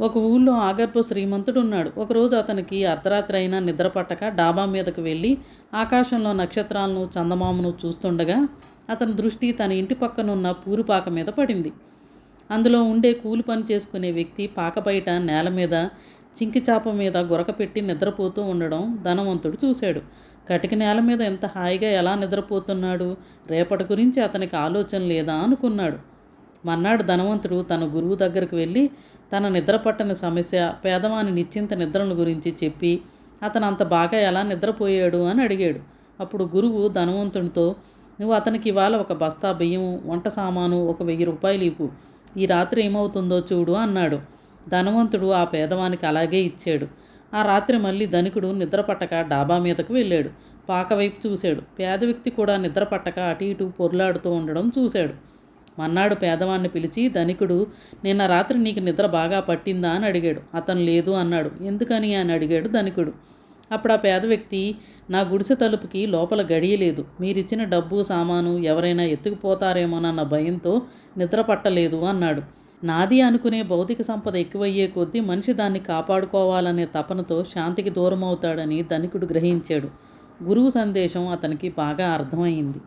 ఒక ఊళ్ళో ఆగర్భ శ్రీమంతుడున్నాడు. ఒకరోజు అతనికి అర్ధరాత్రి అయినా నిద్ర పట్టక డాబా మీదకు వెళ్ళి ఆకాశంలో నక్షత్రాలను చందమామను చూస్తుండగా అతని దృష్టి తన ఇంటి పక్కనున్న పూరిపాక మీద పడింది. అందులో ఉండే కూలి పని చేసుకునే వ్యక్తి పాక బయట నేల మీద చింకి చాప మీద గురక పెట్టి నిద్రపోతూ ఉండడం ధనవంతుడు చూశాడు. కటిక నేల మీద ఎంత హాయిగా ఎలా నిద్రపోతున్నాడు, రేపటి గురించి అతనికి ఆలోచన లేదా అనుకున్నాడు. మన్నాడు ధనవంతుడు తన గురువు దగ్గరకు వెళ్ళి తన నిద్ర పట్టని సమస్య, పేదవాని నిశ్చింత నిద్రను గురించి చెప్పి అతను అంత బాగా ఎలా నిద్రపోయాడు అని అడిగాడు. అప్పుడు గురువు ధనవంతునితో, నువ్వు అతనికి ఇవాళ ఒక బస్తా బియ్యం, వంట సామాను, ఒక 1000 రూపాయలు ఇవ్వు, ఈ రాత్రి ఏమవుతుందో చూడు అన్నాడు. ధనవంతుడు ఆ పేదవానికి అలాగే ఇచ్చాడు. ఆ రాత్రి మళ్ళీ ధనికుడు నిద్ర పట్టక డాబా మీదకు వెళ్ళాడు. పాక వైపు చూశాడు. పేద వ్యక్తి కూడా నిద్ర పట్టక అటు ఇటు పొర్లాడుతూ ఉండడం చూశాడు. మన్నాడు పేదవాన్ని పిలిచి, ధనికుడు, నిన్న రాత్రి నీకు నిద్ర బాగా పట్టిందా అని అడిగాడు. అతను లేదు అన్నాడు. ఎందుకని అని అడిగాడు ధనికుడు. అప్పుడు ఆ పేద వ్యక్తి, నా గుడిసె తలుపుకి లోపల గడియలేదు, మీరిచ్చిన డబ్బు సామాను ఎవరైనా ఎత్తుకుపోతారేమోనన్న భయంతో నిద్ర పట్టలేదు అన్నాడు. నాది అనుకునే భౌతిక సంపద ఎక్కువయ్యే కొద్దీ మనిషి దాన్ని కాపాడుకోవాలనే తపనతో శాంతికి దూరమవుతాడని ధనికుడు గ్రహించాడు. గురువు సందేశం అతనికి బాగా అర్థమైంది.